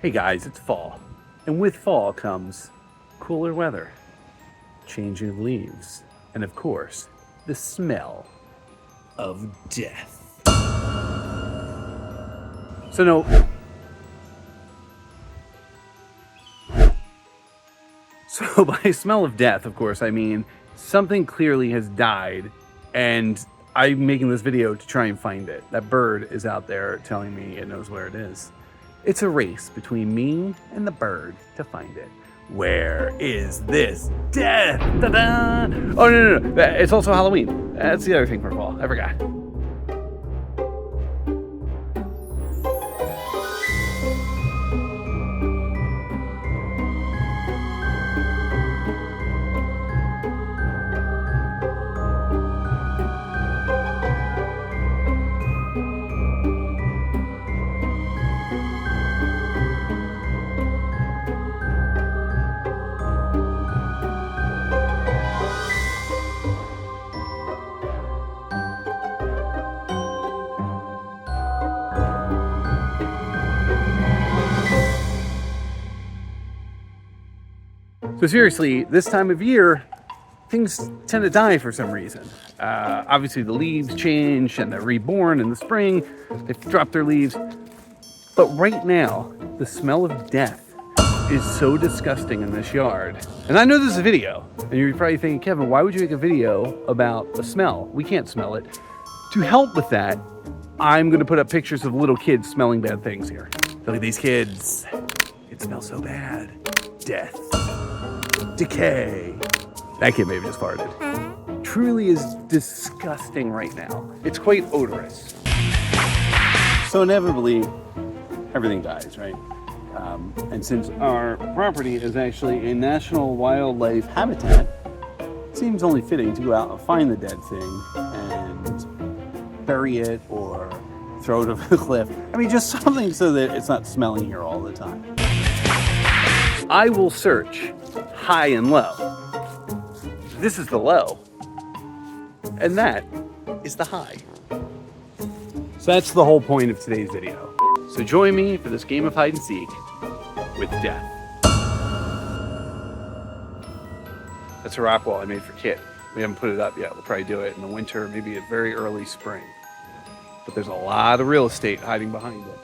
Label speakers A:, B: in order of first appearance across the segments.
A: Hey guys, it's fall. And with fall comes cooler weather, changing of leaves, and of course, the smell of death. So by smell of death, of course, I mean something clearly has died, and I'm making this video to try and find it. That bird is out there telling me it knows where it is. It's a race between me and the bird to find it. Where is this death? Ta-da! Oh, no. It's also Halloween. That's the other thing for fall. I forgot. So seriously, this time of year, things tend to die for some reason. Obviously the leaves change and they're reborn in the spring. They've dropped their leaves. But right now, the smell of death is so disgusting in this yard. And I know this is a video, and you're probably thinking, Kevin, why would you make a video about the smell? We can't smell it. To help with that, I'm gonna put up pictures of little kids smelling bad things here. Look at these kids. It smells so bad. Death. Decay. That kid maybe just farted. Truly is disgusting right now. It's quite odorous. So inevitably, everything dies, right? And since our property is actually a national wildlife habitat, it seems only fitting to go out and find the dead thing and bury it or throw it over the cliff. I mean, just something so that it's not smelling here all the time. I will search high and low. This is the low. And that is the high. So that's the whole point of today's video. So join me for this game of hide and seek with death. That's a rock wall I made for Kit. We haven't put it up yet. We'll probably do it in the winter, maybe a very early spring. But there's a lot of real estate hiding behind it.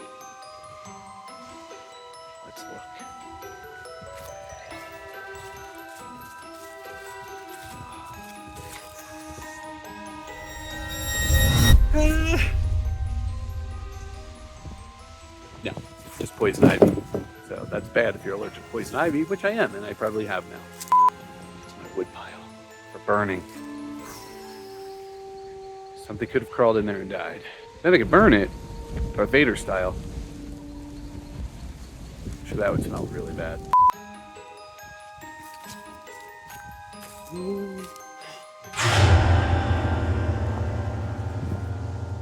A: Let's look. No, just poison ivy. So that's bad if you're allergic to poison ivy, which I am, and I probably have now. It's my wood pile for burning. Something could have crawled in there and died. Then I could burn it, Darth Vader style. I'm sure that would smell really bad.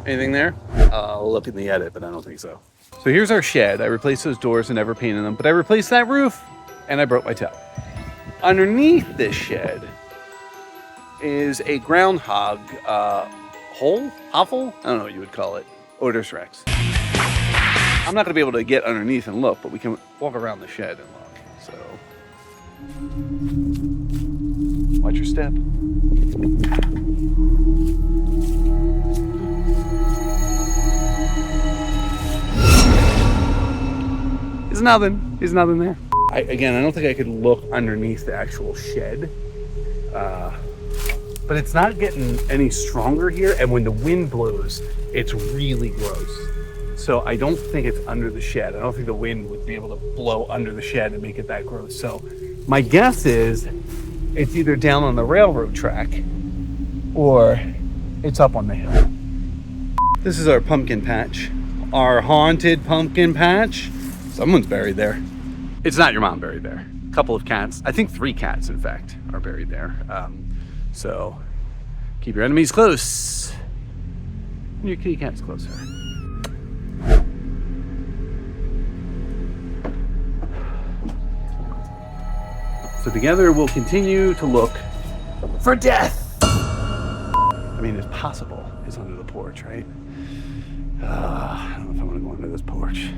A: Anything there? I'll look in the edit, but I don't think so. So here's our shed. I replaced those doors and never painted them, but I replaced that roof and I broke my toe. Underneath this shed is a groundhog hole? Hovel? I don't know what you would call it. Odorous Rex. I'm not gonna be able to get underneath and look, but we can walk around the shed and look. So, watch your step. There's nothing there. I don't think I could look underneath the actual shed. But it's not getting any stronger here. And when the wind blows, it's really gross. So I don't think it's under the shed. I don't think the wind would be able to blow under the shed and make it that gross. So my guess is it's either down on the railroad track or it's up on the hill. This is our pumpkin patch. Our haunted pumpkin patch. Someone's buried there. It's not your mom buried there. A couple of cats, I think 3 cats in fact, are buried there. So keep your enemies close and your kitty cat's closer. So together we'll continue to look for death. I mean, it's possible it's under the porch, right? I don't know if I want to go under this porch.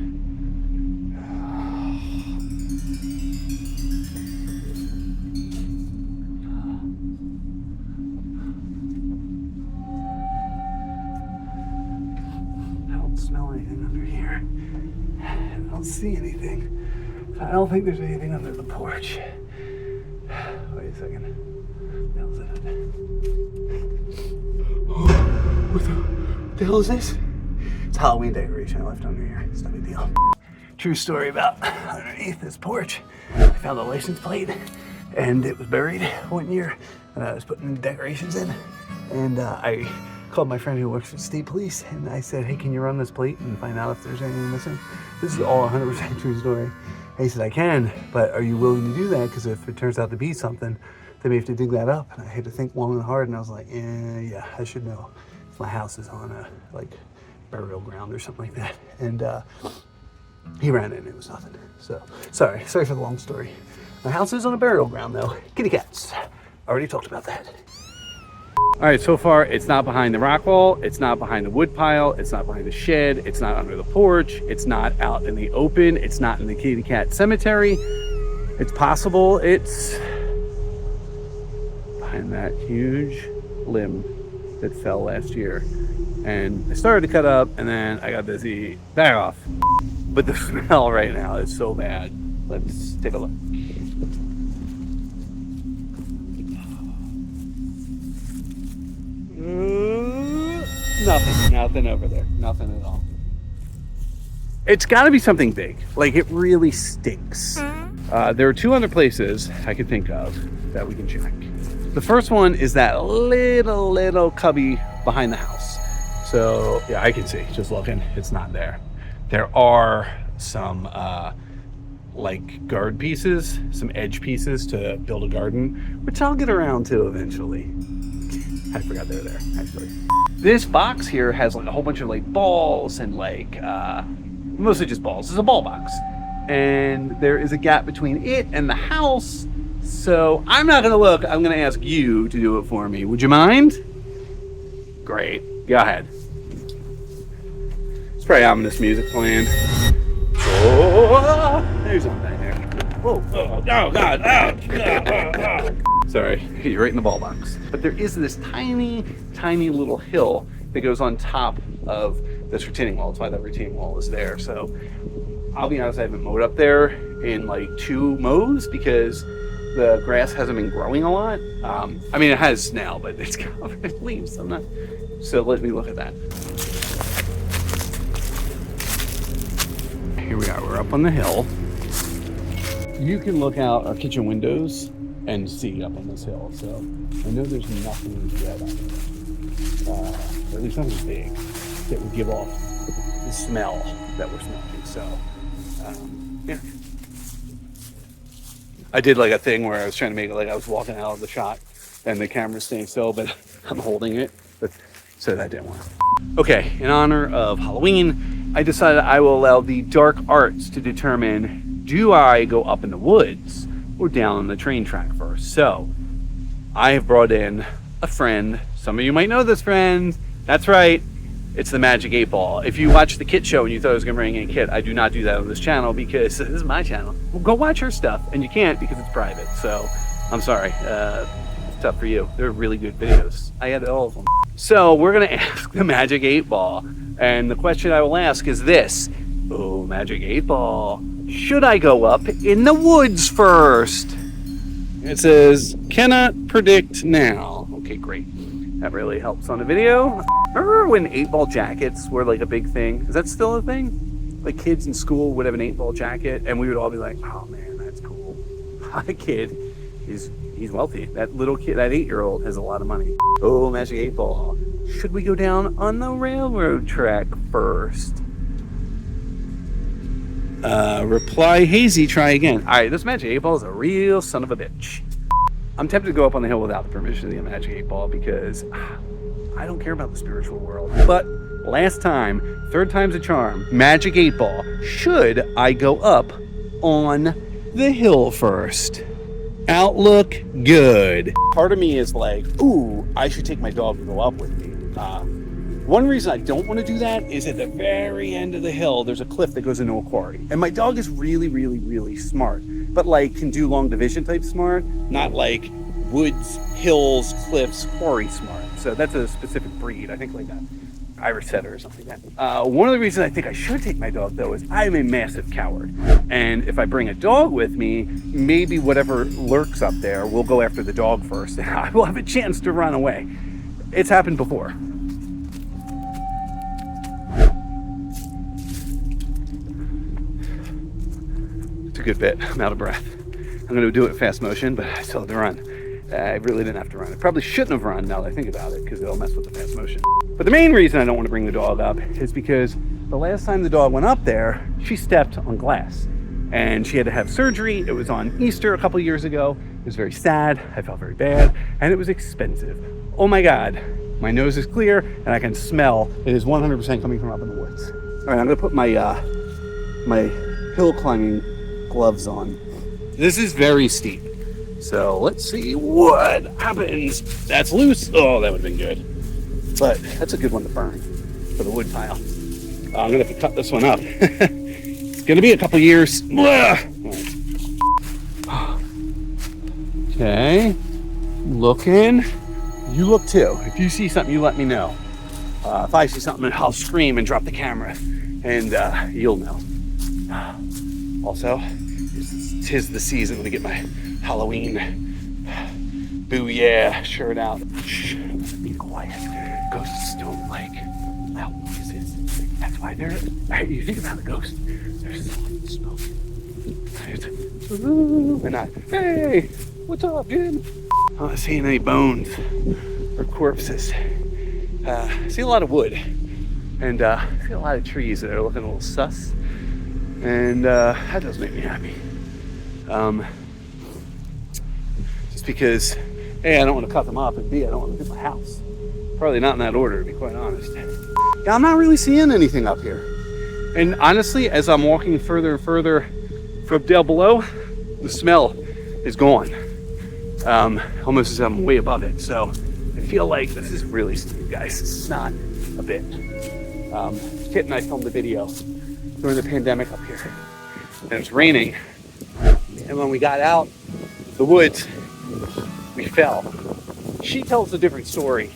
A: don't see anything. I don't think there's anything under the porch. Wait a second. What the hell is that? What the hell is this? It's a Halloween decoration I left under here. It's no big deal. True story about underneath this porch. I found a license plate and it was buried one year and I was putting decorations in. And I called my friend who works for the state police and I said, hey, can you run this plate and find out if there's anything missing? This is all 100% true story. And he said, I can, but are you willing to do that? Because if it turns out to be something, then we have to dig that up. And I had to think long and hard and I was like, yeah, I should know. My house is on a burial ground or something like that. And he ran in and it was nothing. So sorry for the long story. My house is on a burial ground though. Kitty cats. Already talked about that. All right, so far it's not behind the rock wall, it's not behind the wood pile, it's not behind the shed, it's not under the porch, it's not out in the open, it's not in the kitty cat cemetery. It's possible it's behind that huge limb that fell last year. And I started to cut up and then I got busy, back off. But the smell right now is so bad. Let's take a look. Nothing over there. Nothing at all. It's got to be something big. Like, it really stinks. There are two other places I could think of that we can check. The first one is that little cubby behind the house. So, yeah, I can see, just looking, it's not there. There are some, guard pieces, some edge pieces to build a garden, which I'll get around to eventually. I forgot they were there, actually. This box here has a whole bunch of balls and mostly just balls. It's a ball box. And there is a gap between it and the house. So I'm not gonna look, I'm gonna ask you to do it for me. Would you mind? Great, go ahead. It's probably ominous music playing. Oh, there's one back there. Whoa, oh God, ouch. Sorry, you're right in the ball box. But there is this tiny little hill that goes on top of this retaining wall. That's why that retaining wall is there. So I'll be honest, I haven't mowed up there in 2 mows because the grass hasn't been growing a lot. I mean, it has now, but it's covered in leaves. So let me look at that. Here we are, we're up on the hill. You can look out our kitchen windows and see up on this hill. So I know there's nothing yet on there. Or at least nothing big that would give off the smell that we're smelling. So, yeah. I did a thing where I was trying to make it I was walking out of the shot and the camera's staying still, but I'm holding it. So that didn't work. Okay, in honor of Halloween, I decided I will allow the dark arts to determine, do I go up in the woods or down on the train track first? So I have brought in a friend. Some of you might know this friend. That's right. It's the Magic 8 Ball. If you watched the Kit Show and you thought I was going to bring in Kit, I do not do that on this channel because this is my channel. Well, go watch her stuff, and you can't because it's private. So I'm sorry. It's tough for you. They're really good videos. I had all of them. So we're going to ask the Magic 8 Ball. And the question I will ask is this. Oh, Magic 8 Ball. Should I go up in the woods first? It says, cannot predict now. Okay, great. That really helps on the video. Remember when 8-ball jackets were a big thing? Is that still a thing? Kids in school would have an 8-ball jacket and we would all be like, oh man, that's cool. My kid, he's wealthy. That little kid, that 8-year-old has a lot of money. Oh, Magic 8 Ball. Should we go down on the railroad track first? Reply hazy, try again. All right, this Magic 8 Ball is a real son of a bitch. I'm tempted to go up on the hill without the permission of the Magic 8 Ball because I don't care about the spiritual world. But last time, 3rd time's a charm, Magic 8 Ball, should I go up on the hill first? Outlook good. Part of me is ooh, I should take my dog and go up with me. One reason I don't want to do that is at the very end of the hill, there's a cliff that goes into a quarry. And my dog is really smart, but can do long division type smart, not woods, hills, cliffs, quarry smart. So that's a specific breed, I think that. Irish setter or something like that. One of the reasons I think I should take my dog, though, is I'm a massive coward. And if I bring a dog with me, maybe whatever lurks up there will go after the dog first, and I will have a chance to run away. It's happened before. It's a good bit. I'm out of breath. I'm going to do it fast motion, but I still have to run. I really didn't have to run. I probably shouldn't have run now that I think about it, because it'll mess with the fast motion. But the main reason I don't want to bring the dog up is because the last time the dog went up there, she stepped on glass and she had to have surgery. It was on Easter a couple years ago. It was very sad. I felt very bad, and it was expensive. Oh my God, my nose is clear and I can smell it is 100% coming from up in the woods. All right, I'm gonna put my my hill climbing gloves on. This is very steep. So let's see what happens. That's loose. Oh, that would have been good. But that's a good one to burn for the wood pile. I'm gonna have to cut this one up. It's gonna be a couple years. Okay, looking. You look too. If you see something, you let me know. If I see something, I'll scream and drop the camera, and you'll know. Also, tis the season to get my Halloween booyah shirt out. Shh, be quiet. Ghosts don't like loud noises. That's why they're. You think about a ghost, they're soft spoken. And not, hey, what's up, dude? I'm not seeing any bones or corpses. I see a lot of wood, and I see a lot of trees that are looking a little sus, and that does make me happy. Just because, A, I don't want to cut them up, and B, I don't want to hit my house. Probably not in that order, to be quite honest. Yeah, I'm not really seeing anything up here. And honestly, as I'm walking further and further from down below, the smell is gone. Almost as I'm way above it. So I feel like this is really steep, guys. This is not a bit. Kit and I filmed a video during the pandemic up here. And it was raining. And when we got out the woods, we fell. She tells a different story.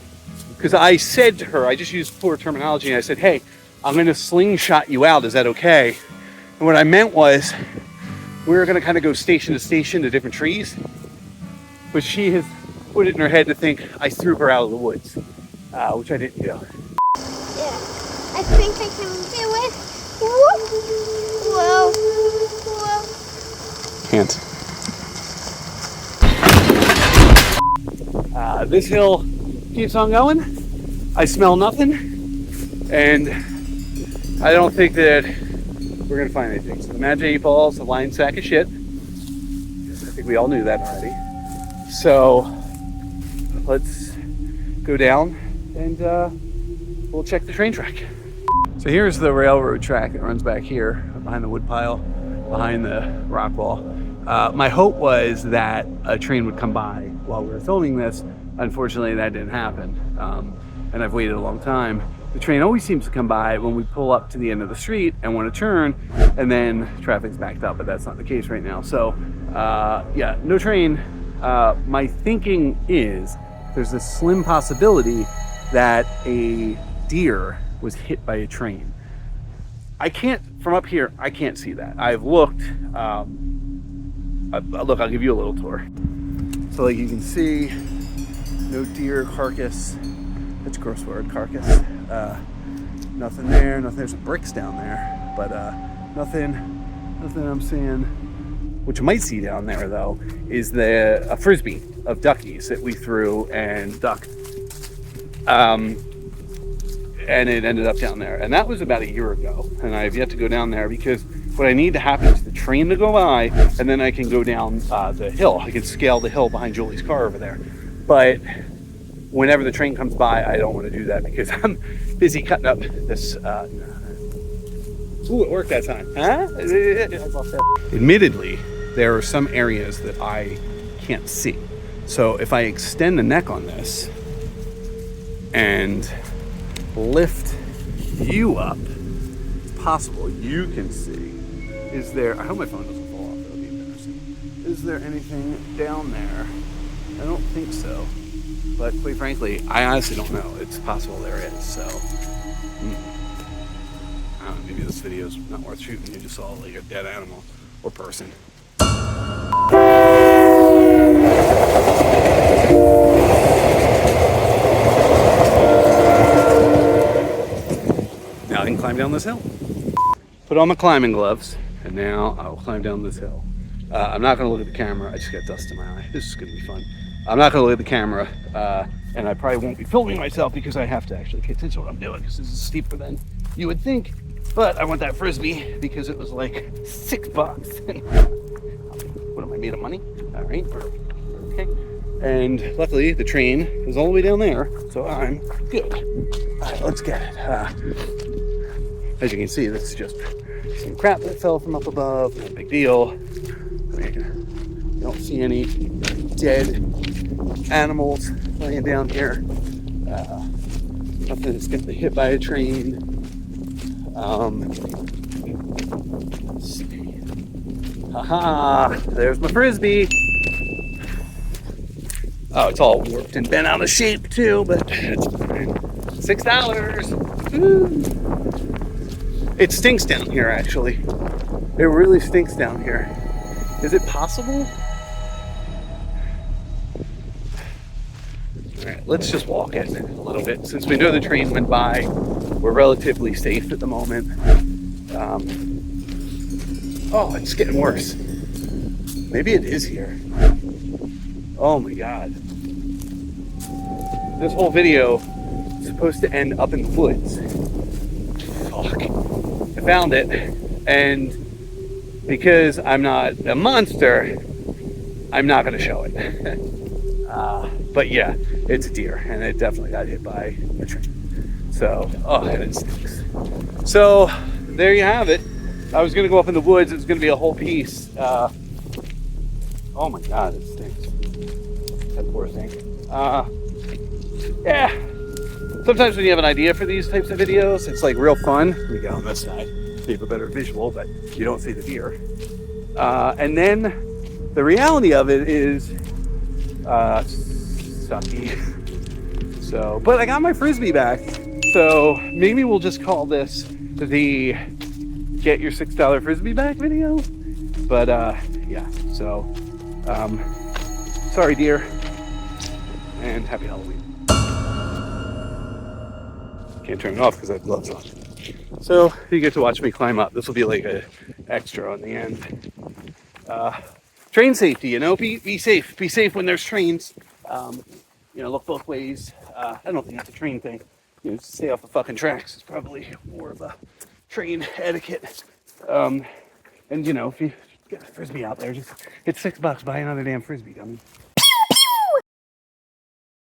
A: Because I said to her, I just used poor terminology, and I said, hey, I'm going to slingshot you out. Is that okay? And what I meant was, we were going to kind of go station to station to different trees. But she has put it in her head to think I threw her out of the woods, which I didn't do.
B: Yeah, I think I can do it. Whoa, whoa.
A: Can't. This hill keeps on going. I smell nothing, and I don't think that we're gonna find anything. So imagine 8 balls, a lying sack of shit. I think we all knew that already. So let's go down and we'll check the train track. So here's the railroad track that runs back here behind the wood pile, behind the rock wall. My hope was that a train would come by while we were filming this. Unfortunately, that didn't happen. And I've waited a long time. The train always seems to come by when we pull up to the end of the street and want to turn, and then traffic's backed up, but that's not the case right now. So yeah, no train. My thinking is there's a slim possibility that a deer was hit by a train. I can't, from up here, I can't see that. I've looked, look, I'll give you a little tour. So like you can see, no deer carcass. That's a gross word, carcass. Nothing there, nothing, there's some bricks down there, but nothing I'm seeing. What you might see down there though, is a Frisbee of duckies that we threw and ducked. And it ended up down there. And that was about a year ago. And I have yet to go down there because what I need to happen is the train to go by, and then I can go down the hill. I can scale the hill behind Julie's car over there. But whenever the train comes by, I don't want to do that because I'm busy cutting up this. Ooh, it worked that time. Huh? Admittedly, there are some areas that I can't see. So if I extend the neck on this and lift you up, it's possible you can see. Is there, I hope my phone doesn't fall off, that would be embarrassing. Is there anything down there? I don't think so. But quite frankly, I honestly don't know. It's possible there is. So, I don't know, maybe this video's not worth shooting. You just saw like a dead animal or person. Now I can climb down this hill. Put on my climbing gloves, and now I will climb down this hill. I'm not going to look at the camera. I just got dust in my eye. This is going to be fun. I'm not going to look at the camera, and I probably won't be filming myself because I have to actually pay attention to what I'm doing because this is steeper than you would think. But I want that Frisbee because it was like $6. What am I, made of money? All right. Okay. And luckily the train is all the way down there, so I'm good. All right, let's get it. As you can see, this is just some crap that fell from up above. No big deal. I mean, you don't see any dead animals laying down here. Nothing that's getting hit by a train. Let's see. Haha! There's my Frisbee. Oh, it's all warped and bent out of shape too, but it's fine. $6. Woo. It stinks down here, actually. It really stinks down here. Is it possible? All right, let's just walk it a little bit. Since we know the train went by, we're relatively safe at the moment. Oh, it's getting worse. Maybe it is here. Oh my God. This whole video is supposed to end up in the woods. Fuck. I found it, and because I'm not a monster, I'm not going to show it. But yeah, it's a deer, and it definitely got hit by a train. So, oh, and it stinks. So, there you have it. I was going to go up in the woods. It was going to be a whole piece. Oh my God, it stinks. That poor thing. Yeah. Sometimes when you have an idea for these types of videos, it's like real fun. Let me go on this side so you have a better visual, but you don't see the deer. And then the reality of it is sucky. So, but I got my Frisbee back. So maybe we'll just call this the Get Your $6 Frisbee Back video. But yeah, so sorry dear, and happy Halloween. Can't turn it off because I have gloves on. So you get to watch me climb up. This will be like a extra on the end. Train safety, you know, be safe. Be safe when there's trains. You know, look both ways. I don't think it's a train thing. You know, stay off the fucking tracks. It's probably more of a train etiquette. And you know, if you get a Frisbee out there, just it's $6. Buy another damn Frisbee, dummy.